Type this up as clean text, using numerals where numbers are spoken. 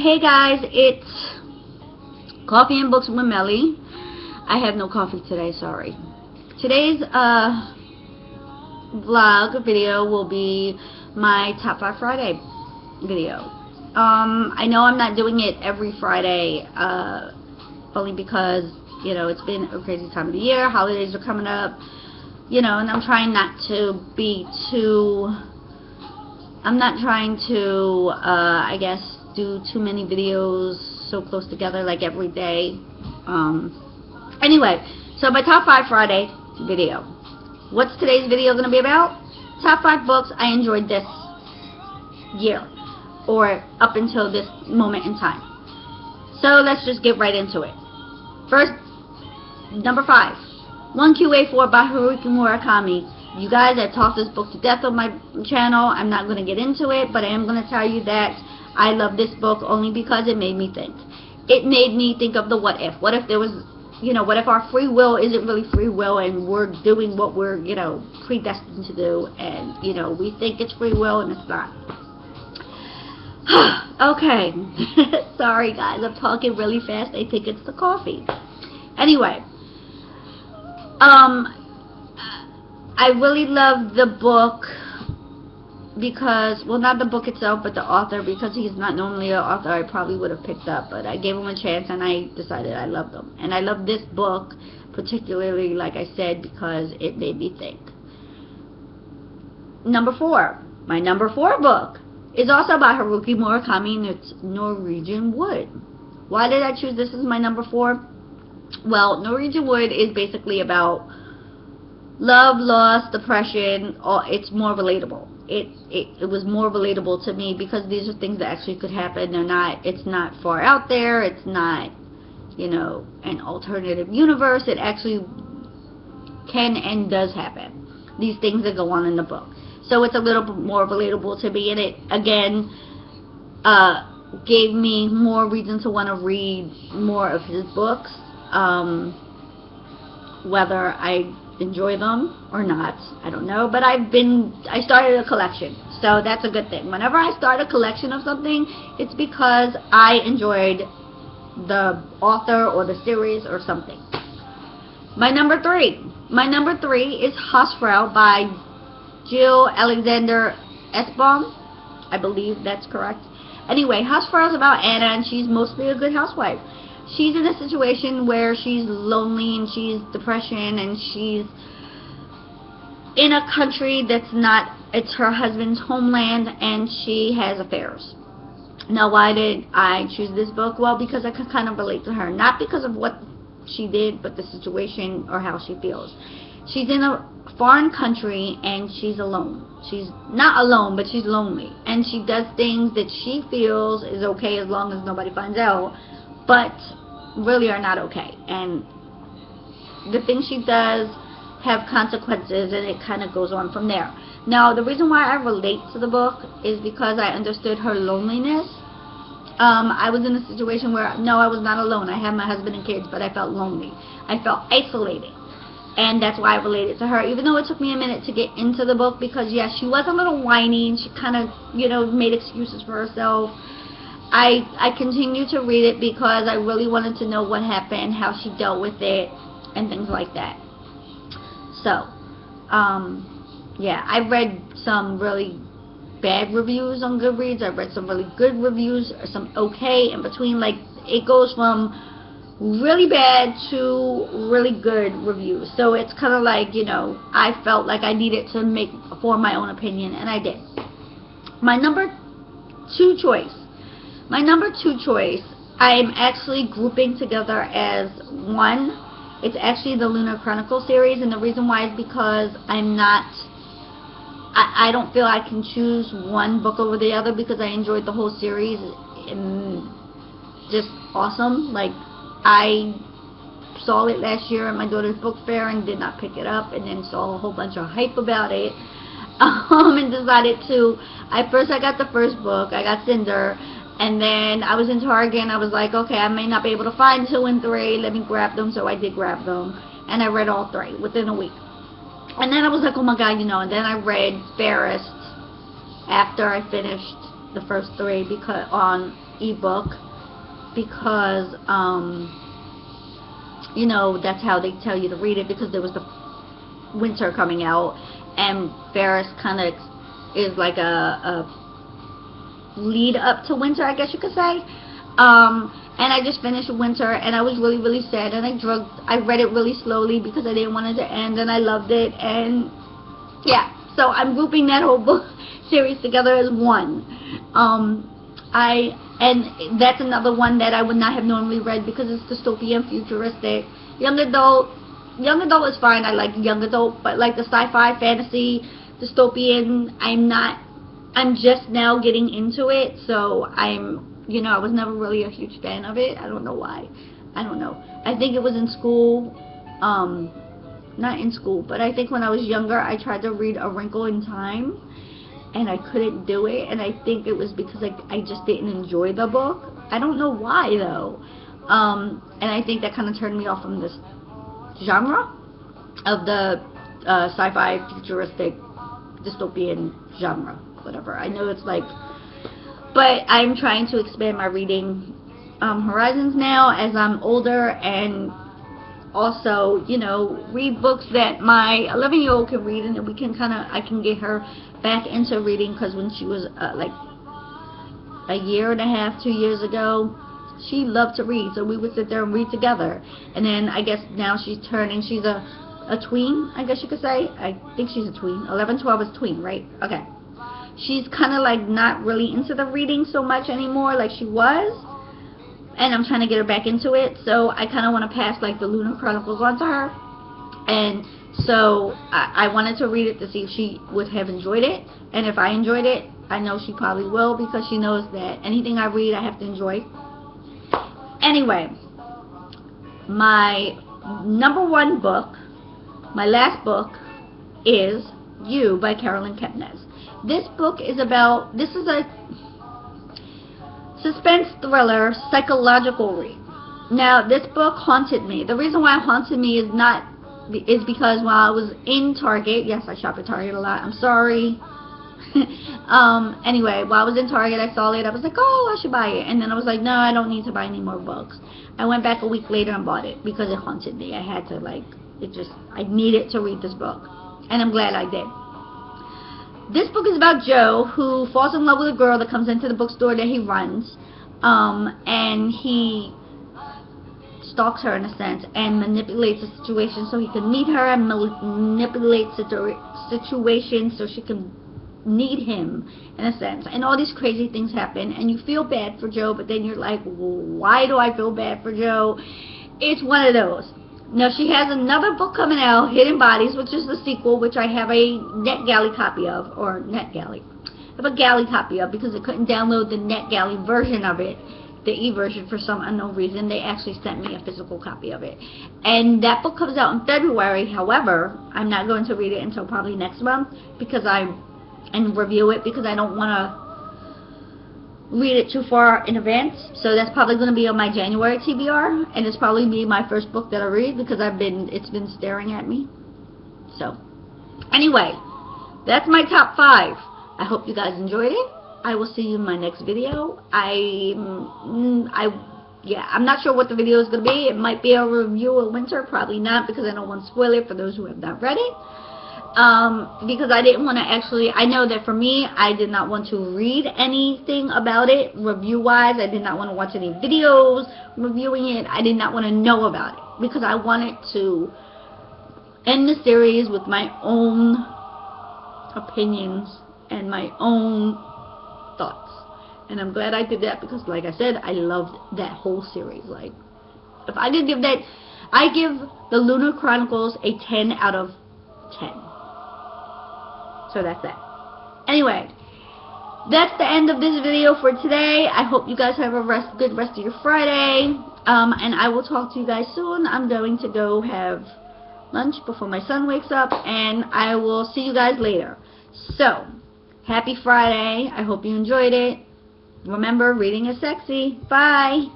Hey guys, it's Coffee and Books with Melly. I have no coffee today, sorry. Today's vlog video will be my Top 5 Friday video. I know I'm not doing it every Friday, only because, you know, it's been a crazy time of the year, holidays are coming up, you know, and I'm trying not to be too, I'm not trying to, I guess, do too many videos so close together like every day. Anyway, so my Top 5 Friday video. What's today's video going to be about? Top 5 books I enjoyed this year, or up until this moment in time. So let's just get right into it. First, number 5, 1QA4 by Haruki Murakami. You guys, I've talked this book to death on my channel. I'm not going to get into it, but I am going to tell you that I love this book only because it made me think. It made me think of the what if. What if there was, you know, what if our free will isn't really free will and we're doing what we're, you know, predestined to do, and, you know, we think it's free will and it's not. Okay. Sorry guys, I'm talking really fast. I think it's the coffee. Anyway, I really love the book because, well, not the book itself, but the author, because he's not normally an author I probably would have picked up, but I gave him a chance and I decided I loved him. And I love this book particularly, like I said, because it made me think. Number 4. My number 4 book is also by Haruki Murakami, and it's Norwegian Wood. Why did I choose this as my number 4? Well, Norwegian Wood is basically about love, loss, depression. It's more relatable. It was more relatable to me because these are things that actually could happen. It's not far out there. It's not, you know, an alternative universe. It actually can and does happen. These things that go on in the book. So it's a little bit more relatable to me, and it again gave me more reason to want to read more of his books, whether I enjoy them or not, I don't know, but I started a collection, so that's a good thing. Whenever I start a collection of something, it's because I enjoyed the author or the series or something. My number 3 is Hausfrau by Jill Alexander Essbaum. I believe that's correct. Anyway, Hausfrau is about Anna, and she's mostly a good housewife. She's in a situation where she's lonely and she's depression, and she's in a country that's not, it's her husband's homeland, and she has affairs. Now, why did I choose this book? Well, because I could kind of relate to her. Not because of what she did, but the situation or how she feels. She's in a foreign country and she's alone. She's not alone, but she's lonely. And she does things that she feels is okay as long as nobody finds out, but really are not okay. And the things she does have consequences, and it kind of goes on from there. Now, the reason why I relate to the book is because I understood her loneliness. I was in a situation where, no, I was not alone. I had my husband and kids, but I felt lonely. I felt isolated. And that's why I related to her, even though it took me a minute to get into the book, because, yes, she was a little whiny, and she kind of, you know, made excuses for herself. I continued to read it because I really wanted to know what happened, how she dealt with it, and things like that. So, yeah, I read some really bad reviews on Goodreads. I read some really good reviews, some okay, in between. Like, it goes from really bad to really good reviews. So it's kind of like, you know, I felt like I needed to form my own opinion, and I did. My number 2 choice, I'm actually grouping together as one. It's actually the Lunar Chronicle series, and the reason why is because I don't feel I can choose one book over the other, because I enjoyed the whole series, and just awesome. Like, I saw it last year at my daughter's book fair and did not pick it up, and then saw a whole bunch of hype about it, and decided to, I got the first book, I got Cinder, and then I was in Target and I was like, okay, I may not be able to find 2 and 3, let me grab them. So I did grab them, and I read all 3 within a week. And then I was like, oh my god, you know, and then I read Fairest after I finished the first 3, because on ebook because, you know, that's how they tell you to read it, because there was the winter coming out, and Ferris kind of is like a lead up to winter, I guess you could say. And I just finished winter, and I was really, really sad, and I read it really slowly because I didn't want it to end, and I loved it, and yeah, so I'm grouping that whole book series together as one. And that's another one that I would not have normally read because it's dystopian, futuristic. Young adult is fine. I like young adult, but like the sci-fi, fantasy, dystopian, I'm just now getting into it, so you know, I was never really a huge fan of it. I don't know why. I don't know. I think it was in school, not in school, but I think when I was younger, I tried to read A Wrinkle in Time, and I couldn't do it, and I think it was because I just didn't enjoy the book. I don't know why, though. And I think that kind of turned me off from this genre of the sci-fi, futuristic, dystopian genre, whatever. I know it's like, but I'm trying to expand my reading horizons now as I'm older, and also, you know, read books that my 11-year-old can read, and then I can get her back into reading, because when she was like a year and a half, 2 years ago, she loved to read, so we would sit there and read together. And then I guess now she's a tween, I guess you could say. I think she's a tween. 11, 12 is tween, right? Okay. She's kind of like not really into the reading so much anymore like she was, and I'm trying to get her back into it. So I kind of want to pass like the Lunar Chronicles on to her, and so I wanted to read it to see if she would have enjoyed it, and if I enjoyed it, I know she probably will, because she knows that anything I read I have to enjoy. Anyway, my #1 book, my last book, is You by Carolyn Kepnes. This book is this is a suspense thriller psychological read. Now, this book haunted me. The reason why it haunted me is because while I was in Target, yes, I shop at Target a lot, I'm sorry. Anyway, while I was in Target, I saw it, I was like, oh, I should buy it, and then I was like, no, I don't need to buy any more books. I went back a week later and bought it because it haunted me. I had to, like, I needed to read this book, and I'm glad I did. This book is about Joe, who falls in love with a girl that comes into the bookstore that he runs, and he stalks her in a sense and manipulates the situation so he can meet her, and manipulates the situation so she can need him in a sense, and all these crazy things happen, and you feel bad for Joe, but then you're like, why do I feel bad for Joe? It's one of those. Now, she has another book coming out, Hidden Bodies, which is the sequel, which I have a NetGalley copy of, or NetGalley. I have a Galley copy of because I couldn't download the NetGalley version of it, the e-version, for some unknown reason. They actually sent me a physical copy of it. And that book comes out in February. However, I'm not going to read it until probably next month and review it, because I don't want to read it too far in advance. So that's probably going to be on my January TBR, and it's probably be my first book that I read because it's been staring at me. So anyway, that's my top 5. I hope you guys enjoyed it. I will see you in my next video. I'm not sure what the video is going to be. It might be a review of Winter, probably not, because I don't want to spoil it for those who have not read it. Because I didn't want to I know that for me, I did not want to read anything about it review-wise. I did not want to watch any videos reviewing it. I did not want to know about it, because I wanted to end the series with my own opinions and my own thoughts. And I'm glad I did that, because like I said, I loved that whole series. Like, if I could give that, I give the Lunar Chronicles a 10 out of 10. So that's that. Anyway, that's the end of this video for today. I hope you guys have a good rest of your Friday. And I will talk to you guys soon. I'm going to go have lunch before my son wakes up, and I will see you guys later. So, happy Friday. I hope you enjoyed it. Remember, reading is sexy. Bye.